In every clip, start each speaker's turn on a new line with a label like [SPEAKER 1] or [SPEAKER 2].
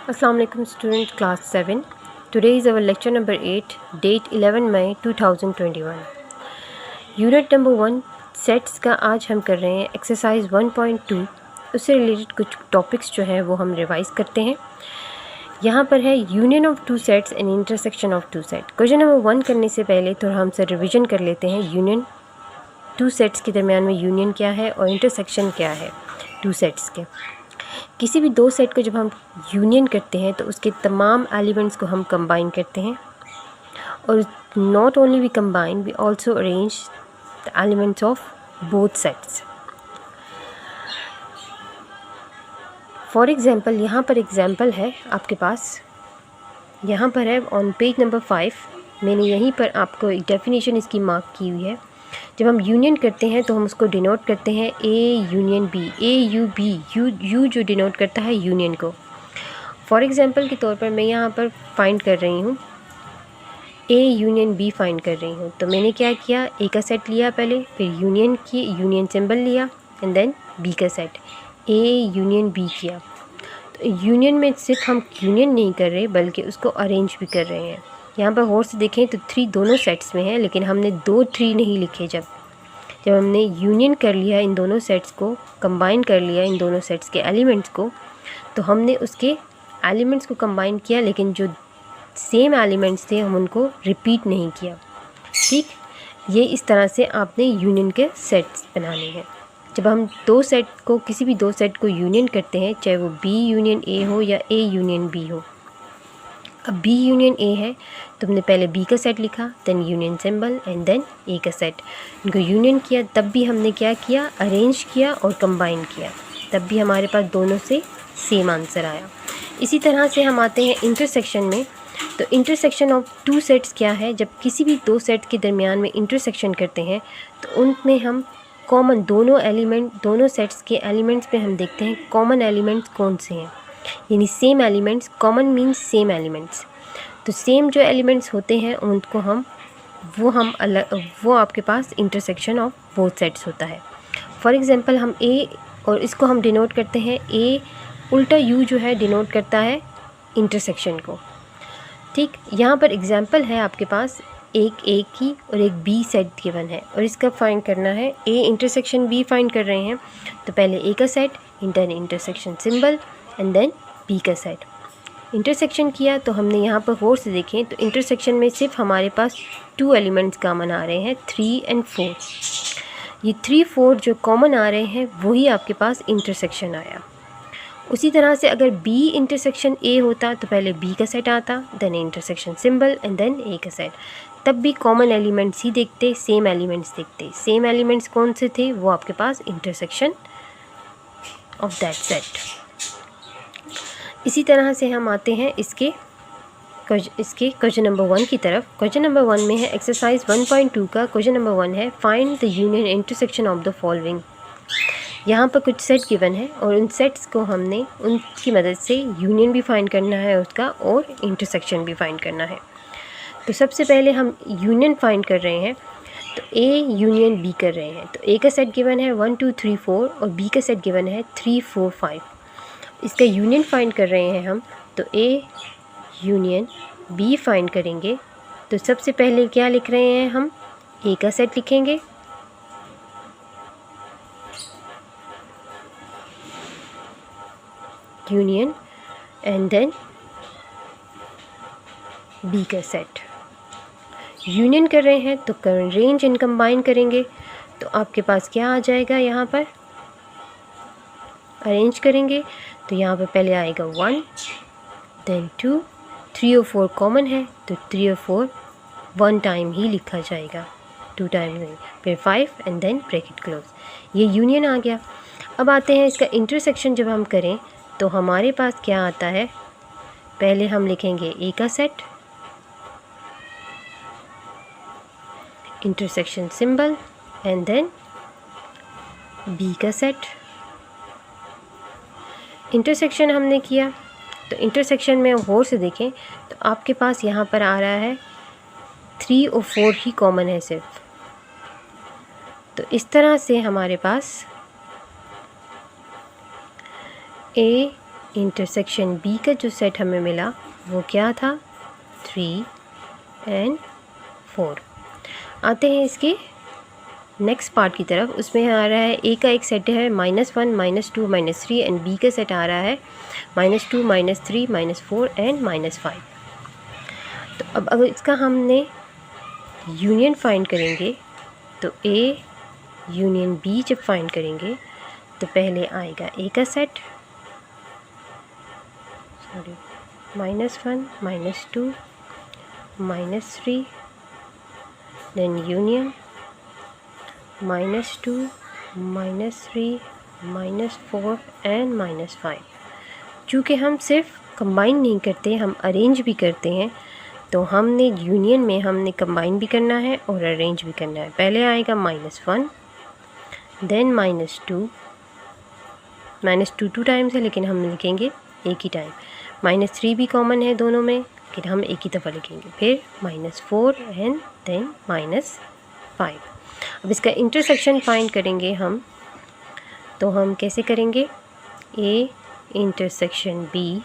[SPEAKER 1] Assalamu alaikum student class 7. Today is our lecture number 8, date 11 May 2021. Unit number 1 sets का आज हम कर रहे हैं एक्सरसाइज 1.2. उससे रिलेटेड कुछ टॉपिक्स जो हैं वो हम रिवाइज़ करते हैं. यहाँ पर है union of two sets and intersection of two set. Question number 1 करने से पहले थोड़ा हम से रिविज़न कर लेते हैं. यूनियन टू सेट्स के दरमियान में यूनियन क्या है और इंटरसेक्शन क्या है टू सेट्स के. किसी भी दो सेट को जब हम यूनियन करते हैं तो उसके तमाम एलिमेंट्स को हम कंबाइन करते हैं और not only we combine we also arrange the elements of both sets. For example यहाँ पर एग्ज़ाम्पल है आपके पास, यहाँ पर है ऑन पेज नंबर 5. मैंने यहीं पर आपको एक डेफिनेशन इसकी मार्क की हुई है. जब हम यूनियन करते हैं तो हम उसको डिनोट करते हैं A union B. A U B, U जो डिनोट करता है यूनियन को. फॉर एग्ज़ाम्पल के तौर पर मैं यहाँ पर फाइंड कर रही हूँ ए यूनियन बी फाइंड कर रही हूँ. तो मैंने क्या किया, ए का सेट लिया पहले, फिर यूनियन की यूनियन सिंबल लिया एंड देन बी का सेट ए यूनियन बी किया. तो यूनियन में सिर्फ हम यूनियन नहीं कर रहे बल्कि उसको अरेंज भी कर रहे हैं. यहाँ पर गौर से देखें तो 3 दोनों सेट्स में है, लेकिन हमने 2-3 नहीं लिखे. जब हमने यूनियन कर लिया, इन दोनों सेट्स को कंबाइन कर लिया, इन दोनों सेट्स के एलिमेंट्स को, तो हमने उसके एलिमेंट्स को कंबाइन किया, लेकिन जो सेम एलिमेंट्स थे हम उनको रिपीट नहीं किया. ठीक, ये इस तरह से आपने यूनियन के सेट्स बनाने हैं. जब हम दो सेट को, किसी भी दो सेट को यूनियन करते हैं, चाहे वो बी यूनियन ए हो या ए यूनियन बी हो. अब बी यूनियन ए है तो हमने पहले बी का सेट लिखा, then union symbol and then A का सेट. इनको यूनियन किया, तब भी हमने क्या किया, अरेंज किया और कंबाइन किया, तब भी हमारे पास दोनों से सेम आंसर आया. इसी तरह से हम आते हैं इंटरसेक्शन में. तो इंटरसेक्शन ऑफ टू सेट्स क्या है, जब किसी भी दो सेट के दरमियान में इंटरसेक्शन करते हैं तो उनमें हम कॉमन दोनों सेट्स के एलिमेंट्स में हम देखते हैं कॉमन एलिमेंट्स कौन से हैं, यानी same elements. Common means same elements. तो सेम जो एलिमेंट्स होते हैं उनको हम वो आपके पास इंटरसेक्शन ऑफ बोथ सेट्स होता है. फॉर एग्ज़ाम्पल हम ए, और इसको हम डिनोट करते हैं ए उल्टा यू जो है डिनोट करता है इंटरसेक्शन को. ठीक, यहाँ पर एग्ज़ाम्पल है आपके पास एक ए की और एक बी सेट गिवन है और इसका फाइंड करना है. ए इंटरसेक्शन बी फाइंड कर रहे हैं तो पहले ए का set, then intersection symbol and then B का सेट. इंटरसेक्शन किया तो हमने यहाँ पर गौर से देखें तो इंटरसेक्शन में सिर्फ हमारे पास 2 एलिमेंट्स कॉमन आ रहे हैं, 3 और 4. ये 3-4 जो कॉमन आ रहे हैं वही आपके पास इंटरसेक्शन आया. उसी तरह से अगर बी इंटरसेक्शन ए होता तो पहले बी का सेट आता, then intersection symbol and then A का सेट. तब भी कॉमन एलिमेंट्स ही देखते, सेम एलिमेंट्स देखते. सेम एलिमेंट्स कौन से थे, वो आपके पास इंटरसेक्शन ऑफ दैट सेट. इसी तरह से हम आते हैं इसके क्वेश्चन नंबर 1 की तरफ. क्वेश्चन नंबर 1 में है एक्सरसाइज 1.2 का क्वेश्चन नंबर 1 है find the union intersection of the following. यहाँ पर कुछ सेट गिवन है और उन सेट्स को हमने उनकी मदद से यूनियन भी फाइंड करना है उसका और इंटरसेक्शन भी फाइंड करना है. तो सबसे पहले हम यूनियन फाइंड कर रहे हैं. तो ए यूनियन बी कर रहे हैं. तो ए का सेट गिवन है 1 2 3 4 और बी का सेट गिवन है 3 4 5. इसका यूनियन फाइंड कर रहे हैं हम. तो ए यूनियन बी फाइंड करेंगे तो सबसे पहले क्या लिख रहे हैं हम, ए का सेट लिखेंगे, यूनियन एंड देन बी का सेट. यूनियन कर रहे हैं तो रेंज एंड कंबाइन करेंगे तो आपके पास क्या आ जाएगा, यहाँ पर अरेंज करेंगे तो यहाँ पर पहले आएगा 1 देन 2, 3 और 4 कॉमन है तो 3 और 4 1 टाइम ही लिखा जाएगा, 2 टाइम नहीं, फिर 5 एंड देन ब्रैकेट क्लोज. ये यूनियन आ गया. अब आते हैं इसका इंटरसेक्शन. जब हम करें तो हमारे पास क्या आता है, पहले हम लिखेंगे ए का set, intersection symbol and then B का सेट. इंटरसेक्शन हमने किया तो इंटरसेक्शन में गौर से देखें तो आपके पास यहाँ पर आ रहा है 3 और 4 ही कॉमन है सिर्फ. तो इस तरह से हमारे पास ए इंटरसेक्शन बी का जो सेट हमें मिला वो क्या था, 3 और 4। आते हैं इसके नेक्स्ट पार्ट की तरफ। उसमें आ रहा है ए का एक सेट है -1 -2 -3 एंड बी का सेट आ रहा है -2 -3 -4 एंड -5। तो अब अगर इसका हमने यूनियन फाइंड करेंगे तो ए यूनियन बी जब फाइंड करेंगे तो पहले आएगा ए का set, sorry -1 -2 -3, then union -2 -3 -4 and -5। चूँकि हम सिर्फ कंबाइन नहीं करते, हम अरेंज भी करते हैं, तो हमने यूनियन में हमने कंबाइन भी करना है और अरेंज भी करना है। पहले आएगा -1, देन -2 -2 2 टाइम्स है लेकिन हम लिखेंगे एक ही टाइम। -3 भी कॉमन है दोनों में लेकिन हम एक ही दफ़ा लिखेंगे। फिर -4 एंड देन -5। अब इसका इंटरसेक्शन फाइंड करेंगे हम, तो हम कैसे करेंगे, ए इंटरसेक्शन बी,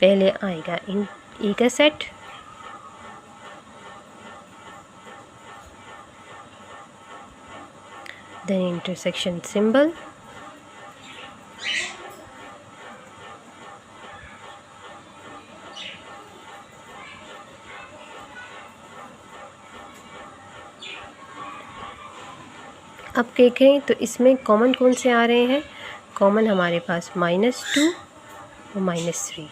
[SPEAKER 1] पहले आएगा ए का सेट, देन इंटरसेक्शन सिंबल, अब देखें तो इसमें कॉमन कौन से आ रहे हैं, कॉमन हमारे पास -2 और -3,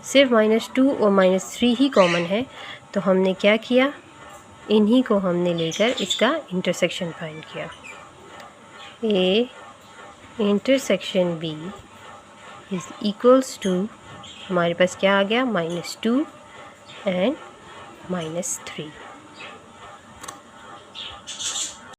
[SPEAKER 1] सिर्फ -2 और -3 ही कॉमन है। तो हमने क्या किया, इन्हीं को हमने लेकर इसका इंटरसेक्शन फाइंड किया। A intersection B is equals to, हमारे पास क्या आ गया, -2 एंड -3।